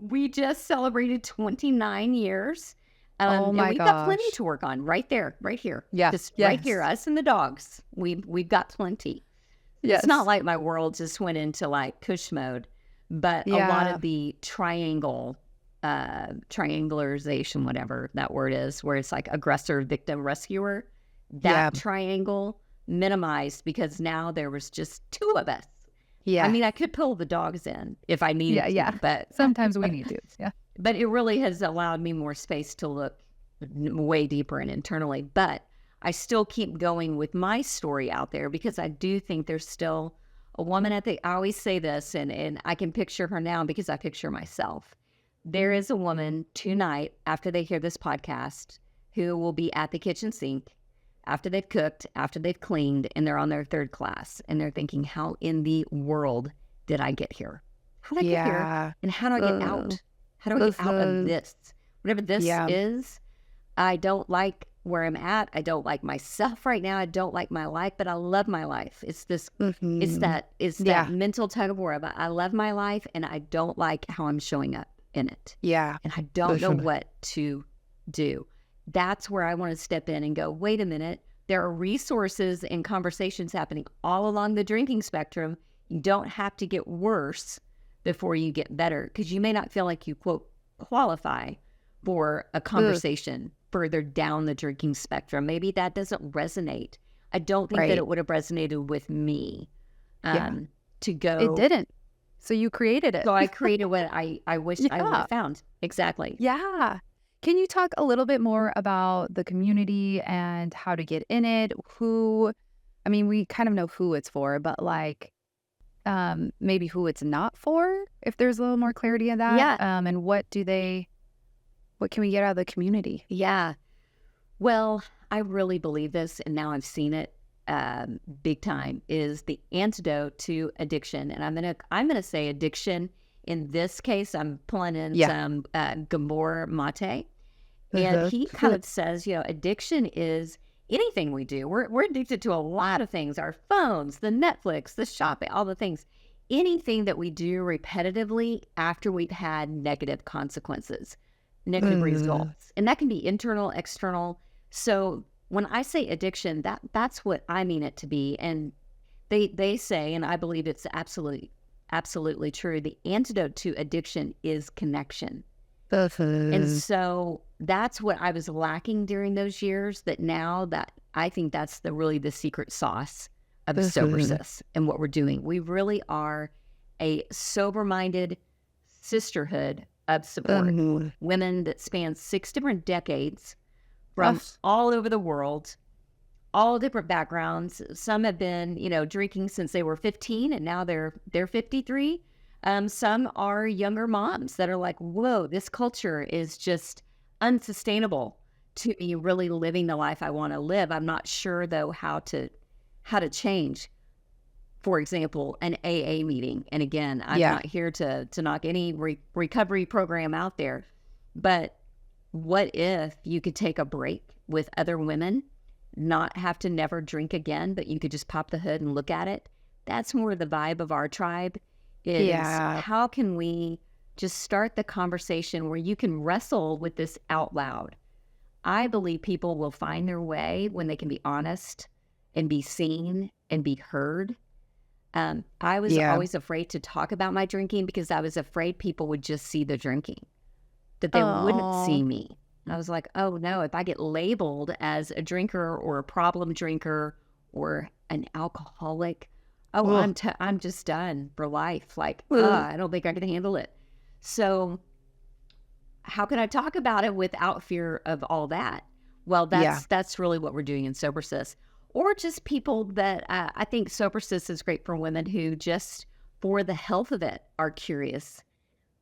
We just celebrated 29 years. Oh my and we've got plenty to work on right here. Yeah. Right here, us and the dogs. We've got plenty. Yes. It's not like my world just went into like push mode, but a lot of the triangularization, whatever that word is, where it's like aggressor, victim, rescuer, that triangle minimized because now there was just two of us. Yeah. I mean, I could pull the dogs in if I needed to, but sometimes we need to. Yeah. But it really has allowed me more space to look way deeper and internally. But I still keep going with my story out there because I do think there's still a woman I always say this, and I can picture her now because I picture myself. There is a woman tonight after they hear this podcast who will be at the kitchen sink after they've cooked, after they've cleaned, and they're on their third class, and they're thinking, how in the world did I get here? How did I get here? Yeah. And how do I get out? How do I get out of this? Whatever this Yeah. is, I don't like where I'm at. I don't like myself right now. I don't like my life, but I love my life. It's this, it's that mental tug of war of I love my life and I don't like how I'm showing up in it. Yeah. And I don't know what to do. That's where I want to step in and go, wait a minute. There are resources and conversations happening all along the drinking spectrum. You don't have to get worse before you get better, because you may not feel like you, quote, qualify for a conversation further down the drinking spectrum. Maybe that doesn't resonate. I don't think that it would have resonated with me to go. It didn't. So you created it. So I created what I wish I would have found. Exactly. Yeah. Can you talk a little bit more about the community and how to get in it? I mean, we kind of know who it's for, but like maybe who it's not for, if there's a little more clarity in that. Yeah. And what can we get out of the community? Yeah. Well, I really believe this, and now I've seen it big time, is the antidote to addiction. And I'm gonna say addiction. In this case, I'm pulling in some Gabor Mate. And he kind of says, addiction is anything we do. We're addicted to a lot of things, our phones, the Netflix, the shopping, all the things. Anything that we do repetitively after we've had negative consequences, negative results. And that can be internal, external. So when I say addiction, that's what I mean it to be. And they say, and I believe it's absolutely true, the antidote to addiction is connection. And so that's what I was lacking during those years, that now that I think that's the secret sauce of SoberSis and what we're doing. We really are a sober-minded sisterhood of support. Women that span 6 different decades from all over the world, all different backgrounds. Some have been, drinking since they were 15 and now they're 53. Some are younger moms that are like, whoa, this culture is just unsustainable to me really living the life I want to live. I'm not sure though how to change. For example, an AA meeting. And again, I'm not here to knock any recovery program out there, but what if you could take a break with other women, not have to never drink again, but you could just pop the hood and look at it? That's more the vibe of our tribe. Is how can we just start the conversation where you can wrestle with this out loud? I believe people will find their way when they can be honest and be seen and be heard. I was always afraid to talk about my drinking because I was afraid people would just see the drinking, that they wouldn't see me. And I was like, oh no, if I get labeled as a drinker or a problem drinker or an alcoholic, I'm just done for life. Like, I don't think I can handle it. So how can I talk about it without fear of all that? Well, that's really what we're doing in SoberSis. Or just people that I think SoberSis is great for women who just for the health of it are curious.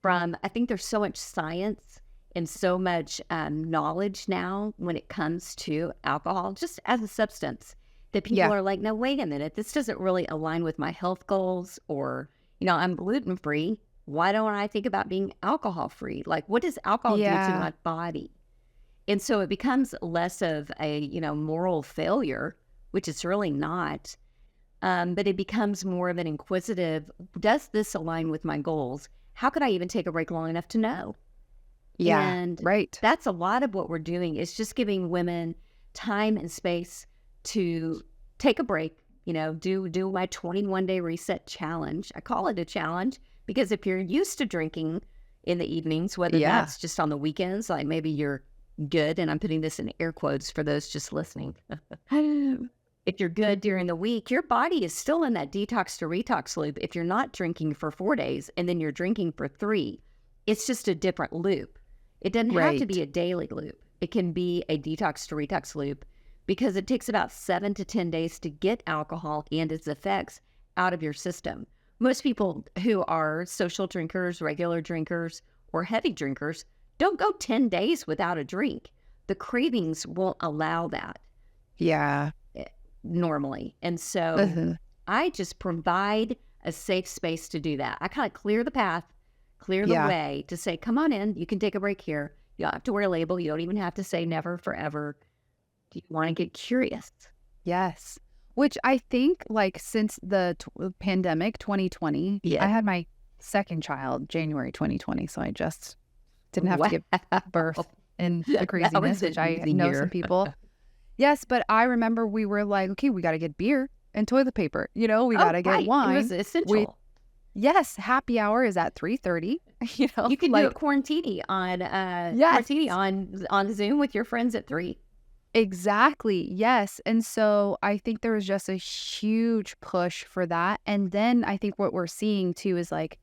I think there's so much science and so much knowledge now when it comes to alcohol, just as a substance, that people are like, no, wait a minute, this doesn't really align with my health goals, or, I'm gluten-free. Why don't I think about being alcohol-free? Like, what does alcohol do to my body? And so it becomes less of a, moral failure, which it's really not, but it becomes more of an inquisitive, does this align with my goals? How could I even take a break long enough to know? Yeah, and that's a lot of what we're doing, is just giving women time and space to take a break, do my 21-day reset challenge. I call it a challenge because if you're used to drinking in the evenings, whether that's just on the weekends, like maybe you're good, and I'm putting this in air quotes for those just listening. If you're good during the week, your body is still in that detox to retox loop. If you're not drinking for 4 days and then you're drinking for 3, it's just a different loop. It doesn't have to be a daily loop. It can be a detox to retox loop, because it takes about 7 to 10 days to get alcohol and its effects out of your system. Most people who are social drinkers, regular drinkers, or heavy drinkers don't go 10 days without a drink. The cravings won't allow that. Yeah. normally. And so Mhm. I just provide a safe space to do that. I kind of clear the path, clear the Yeah. way to say, come on in, you can take a break here. You don't have to wear a label. You don't even have to say never forever. Do you want to get curious? Yes. Which I think, like, since the pandemic, 2020, I Yeah. had my second child January 2020, so I just didn't have to Wow. give birth in the That was craziness, which an I easy know some year. people. Yes, but I remember we were like, okay, we got to get beer and toilet paper. We got Oh, to get right. It was wine. We essential. Yes, happy hour is at 3:30. You could do it Like yes. quarantini on Zoom with your friends at 3. Exactly. Yes. And so I think there was just a huge push for that. And then I think what we're seeing too is like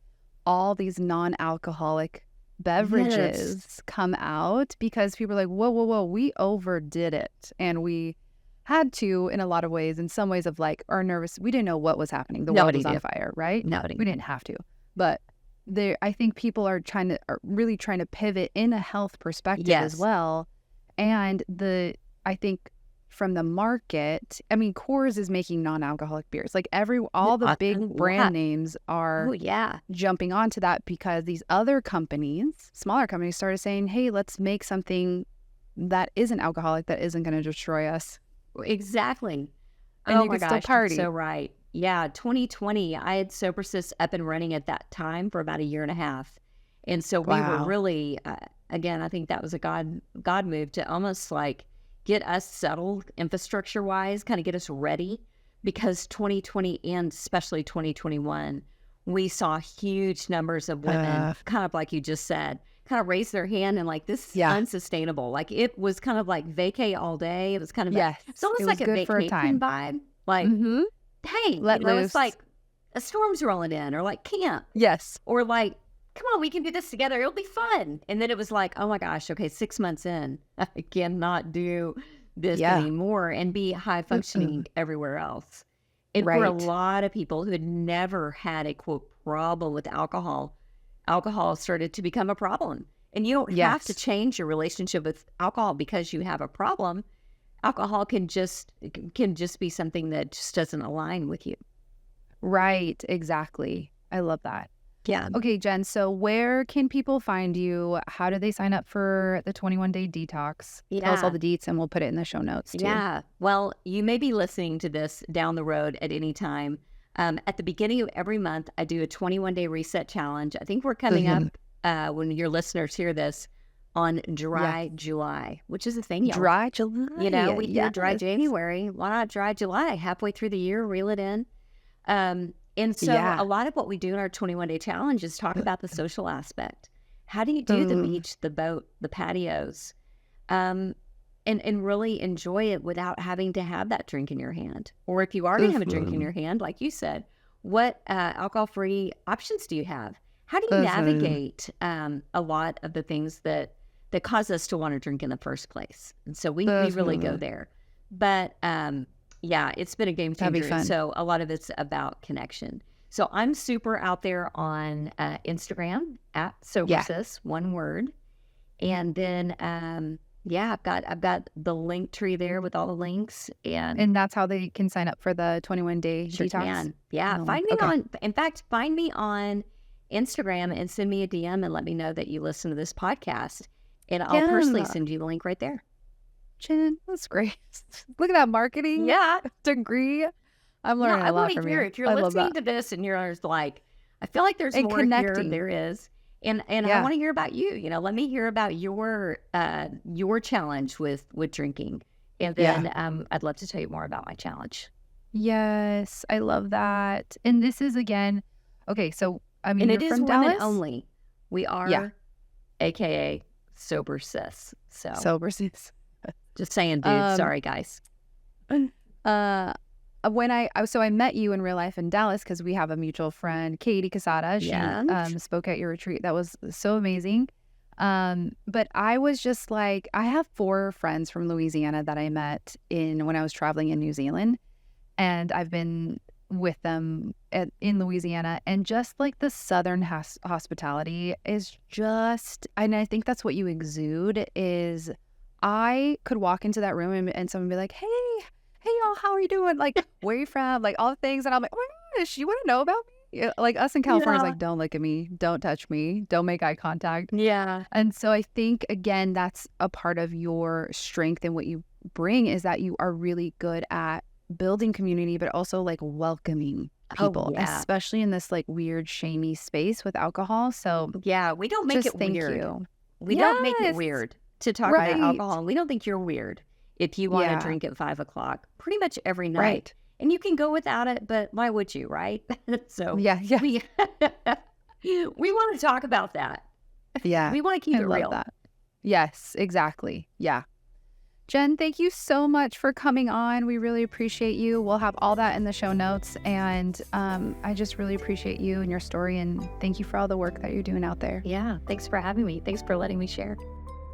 all these non-alcoholic Yes. beverages come out because people are like, whoa, whoa, whoa, we overdid it. And we had to in a lot of ways, in some ways of like our nervous, we didn't know what was happening. The world Nobody was on knew. fire, right? Nobody We knew. didn't have to. But I think people are really trying to pivot in a health perspective as Yes. well. And I think from the market, I mean, Coors is making non-alcoholic beers. Like all the A big brand lot. names are Oh, yeah. jumping onto that because these other companies, smaller companies, started saying, hey, let's make something that isn't alcoholic, that isn't going to destroy us. Exactly. And Oh you my can still gosh, that's so party. right. Yeah, 2020, I had SoberSis up and running at that time for about a year and a half. And so we were Wow. really, again, I think that was a God move to almost like get us settled infrastructure wise, kind of get us ready, because 2020 and especially 2021, we saw huge numbers of women, Uh, kind of like you just said, kind of raise their hand and like, this is yeah. unsustainable. Like it was kind of like vacay all day. It was kind of Yes. it's almost It like was a good for a vacation time. vibe. Like, Mm-hmm. hey, Let it's loose. like a storm's rolling in, or like camp, Yes. or like, come on, we can do this together. It'll be fun. And then it was like, oh my gosh, okay, 6 months in, I cannot do this Yeah. anymore and be high functioning Mm-mm. everywhere else. And for a Right. lot of people who had never had a quote problem with alcohol, alcohol started to become a problem. And you don't have to Yes. change your relationship with alcohol because you have a problem. Alcohol can just be something that just doesn't align with you. Right. Exactly. I love that. Yeah. Okay, Jen, so where can people find you? How do they sign up for the 21-day detox? Tell us all Yeah. the deets and we'll put it in the show notes too. Yeah. Well, you may be listening to this down the road at any time. At the beginning of every month, I do a 21-day reset challenge. I think we're coming Mhm. up when your listeners hear this on Yeah. dry July, which is a thing, y'all. Dry July. We do dry Yes. January. Why not dry July? Halfway through the year, reel it in. And so Yeah. a lot of what we do in our 21-day challenge is talk about the social aspect. How do you do the Mm. beach, the boat, the patios? Um, and really enjoy it without having to have that drink in your hand. Or if you are going to have a drink in Mhm. your hand, like you said, what alcohol-free options do you have? How do you Mhm. navigate a lot of the things that cause us to want to drink in the first place? And so we really go Mhm. there. But yeah, it's been a game That'd be changer. fun. So a lot of it's about connection. So I'm super out there on Instagram at Yeah. SoberSis, one word. And then yeah, I've got the link tree there with all the links, and And that's how they can sign up for the 21-day sure detox? can. Yeah, No. find me Okay. in fact, find me on Instagram and send me a DM and let me know that you listen to this podcast, and I'll personally Yeah. send you the link right there. Jen, that's great. Look at that marketing Yeah. degree. I'm Yeah, learning I a lot want to from hear you. if you're I love listening that. to this and you're just like, I feel like there's And more here. connecting. There is. And I Yeah. want to hear about you. Let me hear about your challenge with drinking. And Yeah. then I'd love to tell you more about my challenge. Yes, I love that. And this is again, okay, so I mean, And you're it is from women Dallas? only. We Yeah. are AKA sober cis. So SoberSis. just saying, dude. Um, Sorry, guys. uh, so I met you in real life in Dallas because we have a mutual friend, Katie Casada. She Yeah. spoke at your retreat. That was so amazing. But I was just like, I have 4 friends from Louisiana that I met when I was traveling in New Zealand, and I've been with them in Louisiana, and just like the Southern hospitality is just, and I think that's what you exude is I could walk into that room and someone be like, hey, y'all, how are you doing? Like, where are you from? Like, all the things. And I'm like, oh my gosh, you want to know about me? Yeah, like, us in California is Yeah. like, don't look at me, don't touch me, don't make eye contact. Yeah. And so I think, again, that's a part of your strength and what you bring is that you are really good at building community, but also like welcoming Oh, people, yeah. especially in this like weird, shamey space with alcohol. So Yeah. We don't make just it thank weird. you. We don't make it Yes, weird to talk about right. alcohol. We don't think you're weird if you want to Yeah, drink at 5 o'clock pretty much every night. right. And you can go without it, but why would you, right? So Yeah, yeah, we we want to talk about that. yeah. We want to keep I it love real. that. Yes, exactly. Yeah. Jenn, thank you so much for coming on. We really appreciate you. We'll have all that in the show notes. And I just really appreciate you and your story. And thank you for all the work that you're doing out there. Yeah. Thanks for having me. Thanks for letting me share.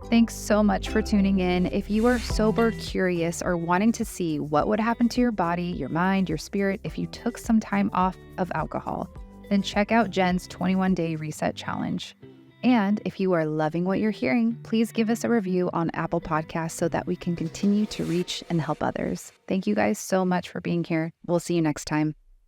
Thanks so much for tuning in. If you are sober curious or wanting to see what would happen to your body, your mind, your spirit if you took some time off of alcohol, then check out Jenn's 21-day reset challenge. And if you are loving what you're hearing, please give us a review on Apple Podcasts so that we can continue to reach and help others. Thank you guys so much for being here. We'll see you next time.